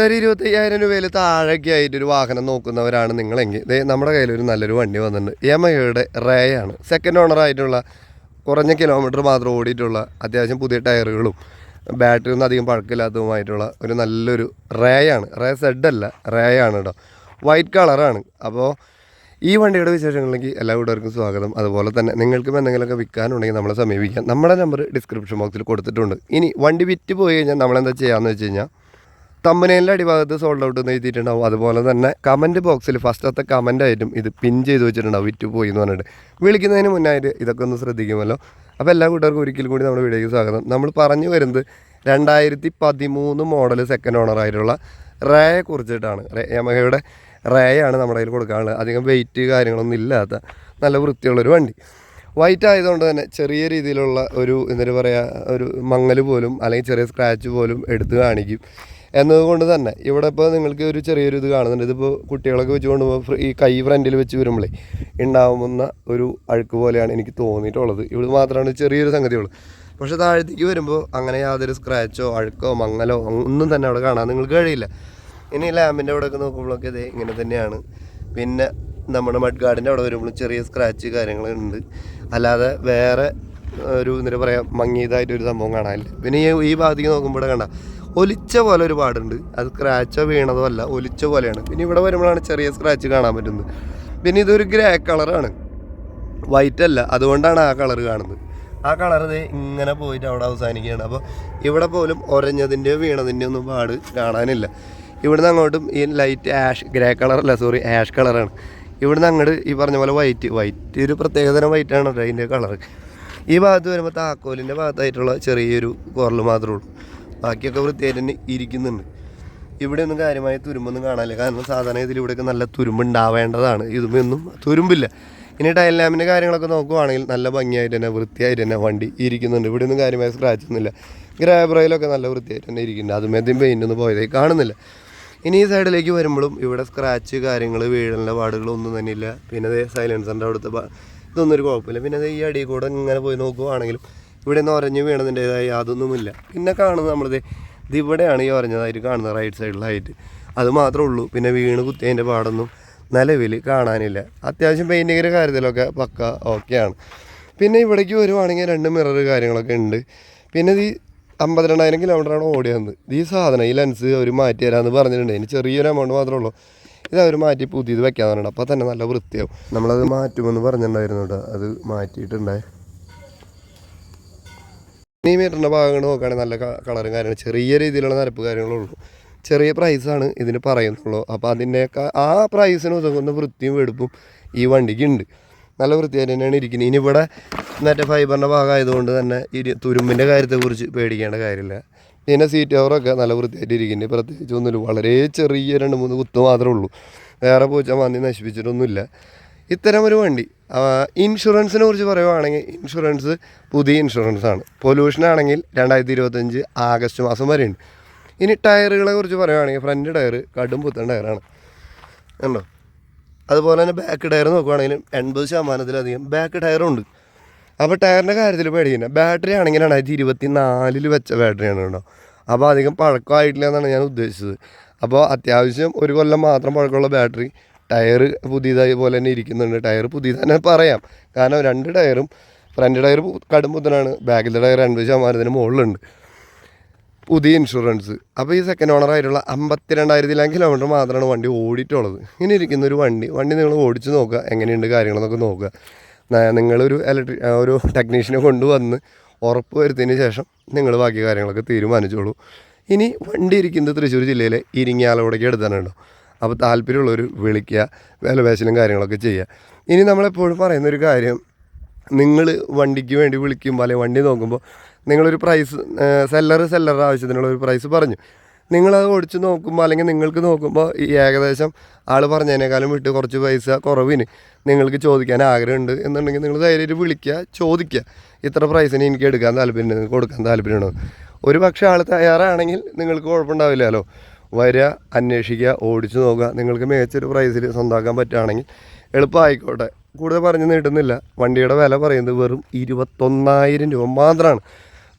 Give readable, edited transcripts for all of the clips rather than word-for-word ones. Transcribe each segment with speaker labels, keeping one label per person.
Speaker 1: ഒരു 25,000 രൂപയിൽ താഴേക്ക് ആയിട്ടൊരു വാഹനം നോക്കുന്നവരാണ് നിങ്ങളെങ്കിൽ നമ്മുടെ കയ്യിലൊരു നല്ലൊരു വണ്ടി വന്നിട്ടുണ്ട്. യമഹയുടെ റേ ആണ്. സെക്കൻഡ് ഓണർ ആയിട്ടുള്ള കുറഞ്ഞ കിലോമീറ്റർ മാത്രം ഓടിയിട്ടുള്ള അത്യാവശ്യം പുതിയ ടയറുകളും ബാറ്ററി ഒന്നും അധികം പഴക്കമില്ലാത്തതുമായിട്ടുള്ള ഒരു നല്ലൊരു റേ ആണ്. റേ സെഡ് അല്ല, റേ ആണ് കേട്ടോ. വൈറ്റ് കളറാണ്. അപ്പോൾ ഈ വണ്ടിയുടെ വിശേഷങ്ങളിലേക്ക് എല്ലാ കൂട്ടുകാർക്കും സ്വാഗതം. അതുപോലെ തന്നെ നിങ്ങൾക്കും എന്തെങ്കിലുമൊക്കെ വിൽക്കാനുണ്ടെങ്കിൽ നമ്മളെ സമീപിക്കാം. നമ്മുടെ നമ്പർ ഡിസ്ക്രിപ്ഷൻ ബോക്സിൽ കൊടുത്തിട്ടുണ്ട്. ഇനി വണ്ടി വിറ്റ് പോയി കഴിഞ്ഞാൽ നമ്മളെന്താ ചെയ്യാമെന്ന് വെച്ച് കഴിഞ്ഞാൽ തമ്പനയിലിൻ്റെ അടിഭാഗത്ത് സോൾഡ് ഔട്ട് എന്ന് എഴുതിയിട്ടുണ്ടാവും. അതുപോലെ തന്നെ കമൻറ്റ് ബോക്സിൽ ഫസ്റ്റത്തെ കമൻറ്റായിട്ടും ഇത് പിൻ ചെയ്ത് വെച്ചിട്ടുണ്ടാവും വിറ്റ് പോയി എന്ന് പറഞ്ഞിട്ട്. വിളിക്കുന്നതിന് മുന്നായിട്ട് ഇതൊക്കെ ഒന്ന് ശ്രദ്ധിക്കുമല്ലോ. അപ്പോൾ എല്ലാ കൂട്ടുകാർക്കും ഒരിക്കലും കൂടി നമ്മുടെ വീഡിയോയ്ക്ക് സ്വാഗതം. നമ്മൾ പറഞ്ഞു വരുന്നത് 2013 മോഡൽ സെക്കൻഡ് ഓണറായിട്ടുള്ള റേയെ കുറിച്ചിട്ടാണ്. യമഹയുടെ റേയാണ് നമ്മുടെ കയ്യിൽ കൊടുക്കാനുള്ളത്. അധികം വെയിറ്റ് കാര്യങ്ങളൊന്നും ഇല്ലാത്ത നല്ല വൃത്തിയുള്ളൊരു വണ്ടി. വൈറ്റ് ആയതുകൊണ്ട് തന്നെ ചെറിയ രീതിയിലുള്ള ഒരു എന്താ പറയുക, ഒരു മങ്ങൽ പോലും അല്ലെങ്കിൽ ചെറിയ സ്ക്രാച്ച് പോലും എടുത്ത് കാണിക്കും. എന്നതുകൊണ്ട് തന്നെ ഇവിടെ ഇപ്പോൾ നിങ്ങൾക്ക് ഒരു ചെറിയൊരു ഇത് കാണുന്നുണ്ട്. ഇതിപ്പോൾ കുട്ടികളൊക്കെ വെച്ച് കൊണ്ടുപോകുമ്പോൾ ഈ കൈ ഫ്രണ്ടിൽ വെച്ച് വരുമ്പോഴേ ഉണ്ടാവുന്ന ഒരു അഴുക്ക് പോലെയാണ് എനിക്ക് തോന്നിയിട്ടുള്ളത്. ഇവിടെ മാത്രമാണ് ചെറിയൊരു സംഗതിയുള്ളൂ. പക്ഷേ താഴത്തേക്ക് വരുമ്പോൾ അങ്ങനെ യാതൊരു സ്ക്രാച്ചോ അഴുക്കോ മങ്ങലോ ഒന്നും തന്നെ അവിടെ കാണാൻ നിങ്ങൾക്ക് കഴിയില്ല. ഇനി ലാമ്പിൻ്റെ അവിടെയൊക്കെ നോക്കുമ്പോഴൊക്കെ ഇതേ ഇങ്ങനെ തന്നെയാണ്. പിന്നെ നമ്മുടെ മഡ് ഗാർഡിൻ്റെ അവിടെ വരുമ്പോഴും ചെറിയ സ്ക്രാച്ച് കാര്യങ്ങളുണ്ട്. അല്ലാതെ വേറെ ഒരു എന്താ പറയുക മങ്ങിയതായിട്ടൊരു സംഭവം കാണാനില്ല. പിന്നെ ഈ ഭാഗത്തേക്ക് നോക്കുമ്പോൾ കണ്ട ഒലിച്ച പോലെ ഒരു പാടുണ്ട്. അത് സ്ക്രാച്ചോ വീണതോ അല്ല, ഒലിച്ച പോലെയാണ്. പിന്നെ ഇവിടെ വരുമ്പോഴാണ് ചെറിയ സ്ക്രാച്ച് കാണാൻ പറ്റുന്നത്. പിന്നെ ഇതൊരു ഗ്രേ കളറാണ്, വൈറ്റ് അല്ല. അതുകൊണ്ടാണ് ആ കളർ കാണുന്നത്. ആ കളർ ഇത് ഇങ്ങനെ പോയിട്ട് അവിടെ അവസാനിക്കുകയാണ്. അപ്പോൾ ഇവിടെ പോലും ഒരഞ്ഞതിൻ്റെയോ വീണതിൻ്റെയോ ഒന്നും പാട് കാണാനില്ല. ഇവിടുന്ന് അങ്ങോട്ടും ഈ ലൈറ്റ് ആഷ് കളറാണ്. ഇവിടുന്ന് അങ്ങോട്ട് ഈ പറഞ്ഞ പോലെ വൈറ്റ് ഒരു പ്രത്യേകതരം വൈറ്റാണ് അതിൻ്റെ കളർ. ഈ ഭാഗത്ത് വരുമ്പോൾ താക്കോലിൻ്റെ ഭാഗത്തായിട്ടുള്ള ചെറിയൊരു കുറൽ മാത്രമേ ഉള്ളൂ. ബാക്കിയൊക്കെ വൃത്തിയായിട്ട് തന്നെ ഇരിക്കുന്നുണ്ട്. ഇവിടെ ഒന്നും കാര്യമായ തുരുമ്പൊന്നും കാണാനില്ല. കാരണം സാധാരണ ഇതിലൂടെയൊക്കെ നല്ല തുരുമ്പുണ്ടാവേണ്ടതാണ്. ഇതൊന്നും തുരുമ്പില്ല. ഇനി ടൈൽ ലാമ്പിൻ്റെ കാര്യങ്ങളൊക്കെ നോക്കുവാണെങ്കിൽ നല്ല ഭംഗിയായിട്ട് തന്നെ വൃത്തിയായിട്ട് തന്നെ വണ്ടി ഇരിക്കുന്നുണ്ട്. ഇവിടെ ഒന്നും കാര്യമായ സ്ക്രാച്ച് ഒന്നുമില്ല. ഗ്രാബറയിലൊക്കെ നല്ല വൃത്തിയായിട്ട് തന്നെ ഇരിക്കുന്നുണ്ട്. അതുമേദ്യം പെയിൻ്റൊന്നും പോയതായി കാണുന്നില്ല. ഇനി ഈ സൈഡിലേക്ക് വരുമ്പോഴും ഇവിടെ സ്ക്രാച്ച് കാര്യങ്ങൾ വീഴലിൻ്റെ പാടുകളൊന്നും തന്നെ ഇല്ല. പിന്നെ സൈലൻസറിൻ്റെ അവിടുത്തെ ഇതൊന്നും ഒരു കുഴപ്പമില്ല. പിന്നെ ഈ അടിയിൽ കൂടെ ഇങ്ങനെ പോയി നോക്കുവാണെങ്കിലും ഇവിടെ നിന്ന് ഒരഞ്ഞ് വീണതിൻ്റേതായി യാതൊന്നുമില്ല. പിന്നെ കാണുന്നത് നമ്മളിത് ഇവിടെയാണ് ഈ ഒരഞ്ഞതായിട്ട് കാണുന്നത്, റൈറ്റ് സൈഡിലായിട്ട്. അത് മാത്രമേ ഉള്ളൂ. പിന്നെ വീണ് കുത്തിയതിൻ്റെ പാടൊന്നും നിലവിൽ കാണാനില്ല. അത്യാവശ്യം പെയിൻറ്റിങ്ങിൻ്റെ കാര്യത്തിലൊക്കെ പക്ക ഓക്കെയാണ്. പിന്നെ ഇവിടേക്ക് വരുവാണെങ്കിൽ 2 മിറർ കാര്യങ്ങളൊക്കെ ഉണ്ട്. പിന്നെ ഈ 52,000 കിലോമീറ്ററാണ് ഓടിയത്. ഈ സാധനം ഈ ലെൻസ് അവർ മാറ്റി തരാമെന്ന് പറഞ്ഞിട്ടുണ്ട്. ഇനി ചെറിയൊരു എമൗണ്ട് മാത്രമേ ഉള്ളൂ. ഇത് അവർ മാറ്റി പുതിയത് വെക്കാൻ പറഞ്ഞിട്ടുണ്ട്. അപ്പോൾ തന്നെ നല്ല വൃത്തിയാവും. നമ്മളത് മാറ്റുമെന്ന് പറഞ്ഞിട്ടുണ്ടായിരുന്നു കേട്ടോ. അത് മാറ്റിയിട്ടുണ്ടായി. ഈ മീറ്ററിൻ്റെ ഭാഗങ്ങൾ നോക്കുകയാണെങ്കിൽ നല്ല കളറും കാര്യങ്ങളും ചെറിയ രീതിയിലുള്ള നിരപ്പ് കാര്യങ്ങളുള്ളൂ. ചെറിയ പ്രൈസാണ് ഇതിന് പറയുന്നുള്ളൂ. അപ്പോൾ അതിൻ്റെയൊക്കെ ആ പ്രൈസിന് ഉതകുന്ന വൃത്തിയും വെടുപ്പും ഈ വണ്ടിക്ക് ഉണ്ട്. നല്ല വൃത്തിയായിട്ട് തന്നെയാണ് ഇരിക്കുന്നത്. ഇനി ഇവിടെ മറ്റേ ഫൈബറിൻ്റെ ഭാഗമായതുകൊണ്ട് തന്നെ തുരുമ്പിൻ്റെ കാര്യത്തെക്കുറിച്ച് പേടിക്കേണ്ട കാര്യമില്ല. പിന്നെ സീറ്റ് കവറൊക്കെ നല്ല വൃത്തിയായിട്ട് ഇരിക്കുന്നുണ്ട്. പ്രത്യേകിച്ച് ഒന്നുമില്ല. വളരെ ചെറിയ 2-3 കുത്ത് മാത്രമേ ഉള്ളൂ. വേറെ പൂച്ച മാന്തി നശിപ്പിച്ചിട്ടൊന്നുമില്ല. ഇത്തരം ഒരു വണ്ടി. ഇൻഷുറൻസിനെ കുറിച്ച് പറയുവാണെങ്കിൽ ഇൻഷുറൻസ് പുതിയ ഇൻഷുറൻസാണ്. പൊല്യൂഷനാണെങ്കിൽ 2025 ആഗസ്റ്റ് മാസം വരെയുണ്ട്. ഇനി ടയറുകളെ കുറിച്ച് പറയുവാണെങ്കിൽ ഫ്രണ്ട് ടയർ കടും പുത്തൻ ടയറാണ് കണ്ടോ. അതുപോലെ തന്നെ ബാക്ക് ടയർ നോക്കുവാണെങ്കിലും 80% ബാക്ക് ടയറുണ്ട്. അപ്പോൾ ടയറിൻ്റെ കാര്യത്തിൽ പേടിക്കില്ല. ബാറ്ററി ആണെങ്കിൽ 2024 വെച്ച ബാറ്ററിയാണ് കേട്ടോ. അപ്പോൾ അധികം പഴക്കമായിട്ടില്ല എന്നാണ് ഞാൻ ഉദ്ദേശിച്ചത്. അപ്പോൾ അത്യാവശ്യം ഒരു കൊല്ലം മാത്രം പഴക്കമുള്ള ബാറ്ററി. ടയർ പുതിയതായി പോലെ തന്നെ ഇരിക്കുന്നുണ്ട്. ടയർ പുതിയത് തന്നെ പറയാം. കാരണം 2 ടയറും ഫ്രണ്ട് ടയർ കടും പുത്തനാണ്, ബാക്കിലെ ടയർ 80% മുകളിലുണ്ട്. പുതിയ ഇൻഷുറൻസ്. അപ്പോൾ ഈ സെക്കൻഡ് ഓണറായിട്ടുള്ള 52,000 കിലോമീറ്റർ മാത്രമാണ് വണ്ടി ഓടിയിട്ടുള്ളത്. ഇങ്ങനെ ഇരിക്കുന്ന ഒരു വണ്ടി നിങ്ങൾ ഓടിച്ച് നോക്കുക, എങ്ങനെയുണ്ട് കാര്യങ്ങളെന്നൊക്കെ നോക്കുക. നിങ്ങളൊരു ഒരു ടെക്നീഷ്യനെ കൊണ്ടുവന്ന് ഉറപ്പ് വരുത്തിയതിന് ശേഷം നിങ്ങൾ ബാക്കി കാര്യങ്ങളൊക്കെ തീരുമാനിച്ചോളൂ. ഇനി വണ്ടി ഇരിക്കുന്നത് തൃശ്ശൂർ ജില്ലയിലെ ഇരിങ്ങാലക്കുടയ്ക്ക് അടുത്താണ് കേട്ടോ. അപ്പോൾ താല്പര്യമുള്ളവർ വിളിക്കുക, വിലപേശലും കാര്യങ്ങളൊക്കെ ചെയ്യുക. ഇനി നമ്മളെപ്പോഴും പറയുന്നൊരു കാര്യം, നിങ്ങൾ വണ്ടിക്ക് വേണ്ടി വിളിക്കുമ്പോൾ അല്ലെങ്കിൽ വണ്ടി നോക്കുമ്പോൾ നിങ്ങളൊരു പ്രൈസ് സെല്ലറുടെ ആവശ്യത്തിനുള്ള ഒരു പ്രൈസ് പറഞ്ഞു. നിങ്ങളത് ഓടിച്ച് നോക്കുമ്പോൾ അല്ലെങ്കിൽ നിങ്ങൾക്ക് നോക്കുമ്പോൾ ഈ ഏകദേശം ആൾ പറഞ്ഞതിനേക്കാളും വിട്ട് കുറച്ച് പൈസ കുറവിന് നിങ്ങൾക്ക് ചോദിക്കാൻ ആഗ്രഹമുണ്ട് എന്നുണ്ടെങ്കിൽ നിങ്ങൾ ധൈര്യമായിട്ട് വിളിക്കുക, ചോദിക്കുക. ഇത്ര പ്രൈസിന് എനിക്ക് എടുക്കാൻ താല്പര്യമുണ്ട്, നിങ്ങൾക്ക് കൊടുക്കാൻ താല്പര്യമുണ്ടോ. ഒരു പക്ഷേ ആൾ തയ്യാറാണെങ്കിൽ നിങ്ങൾക്ക് കുഴപ്പമുണ്ടാവില്ലല്ലോ. വരിക, അന്വേഷിക്കുക, ഓടിച്ച് നോക്കുക. നിങ്ങൾക്ക് മികച്ചൊരു പ്രൈസിൽ സ്വന്തമാക്കാൻ പറ്റുകയാണെങ്കിൽ എളുപ്പമായിക്കോട്ടെ. കൂടുതൽ പറഞ്ഞു നീട്ടുന്നില്ല. വണ്ടിയുടെ വില പറയുന്നത് വെറും 21,000 രൂപ മാത്രമാണ്.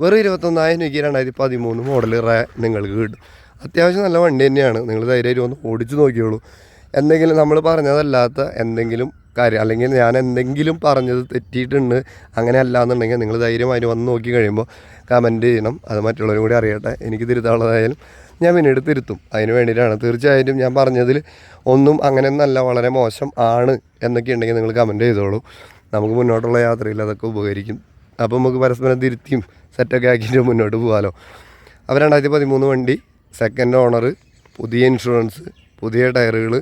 Speaker 1: വെറും 21,000 രൂപയ്ക്ക് 2013 മോഡൽ നിങ്ങൾക്ക് കിട്ടും. അത്യാവശ്യം നല്ല വണ്ടി തന്നെയാണ്. നിങ്ങൾ ധൈര്യമായിട്ട് ഒന്ന് ഓടിച്ച് നോക്കിയോളൂ. എന്തെങ്കിലും നമ്മൾ പറഞ്ഞതല്ലാത്ത എന്തെങ്കിലും കാര്യം അല്ലെങ്കിൽ ഞാൻ എന്തെങ്കിലും പറഞ്ഞത് തെറ്റിയിട്ടുണ്ട് അങ്ങനെ അല്ലാന്നുണ്ടെങ്കിൽ നിങ്ങൾ ധൈര്യമായിട്ട് വന്ന് നോക്കി കഴിയുമ്പോൾ കമൻറ്റ് ചെയ്യണം. അത് മറ്റുള്ളവരും കൂടി അറിയട്ടെ. എനിക്ക് തിരുത്താനുള്ളതായാലും ഞാൻ പിന്നീട് തിരുത്തും. അതിന് വേണ്ടിയിട്ടാണ്. തീർച്ചയായിട്ടും ഞാൻ പറഞ്ഞതിൽ ഒന്നും അങ്ങനെയൊന്നല്ല, വളരെ മോശം ആണ് എന്നൊക്കെ ഉണ്ടെങ്കിൽ നിങ്ങൾ കമൻറ്റ് ചെയ്തോളൂ. നമുക്ക് മുന്നോട്ടുള്ള യാത്രയിൽ അതൊക്കെ ഉപകരിക്കും. അപ്പോൾ നമുക്ക് പരസ്പരം തിരുത്തിയും സെറ്റൊക്കെ ആക്കിയിട്ട് മുന്നോട്ട് പോകാമല്ലോ. അപ്പോൾ 2013 വണ്ടി, സെക്കൻഡ് ഓണർ, പുതിയ ഇൻഷുറൻസ്, പുതിയ ടയറുകൾ,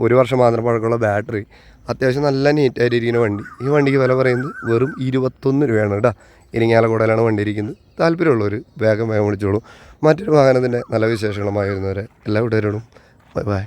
Speaker 1: 1 വർഷം മാത്രം പഴക്കമുള്ള ബാറ്ററി, അത്യാവശ്യം നല്ല നീറ്റായിട്ടിരിക്കുന്ന വണ്ടി. ഈ വണ്ടിക്ക് വില പറയുന്നത് വെറും 21 രൂപയാണ് കേട്ടോ. ഇരിങ്ങാലക്കുടയിലാണ് വണ്ടി ഇരിക്കുന്നത്. താല്പര്യമുള്ളവർ വേഗം വിളിച്ചോളൂ. മറ്റൊരു വാഹനത്തിൻ്റെ നല്ല വിശേഷങ്ങളുമായി വരുന്നവരെ എല്ലാ കൂട്ടുകാരോടും ബൈ ബൈ.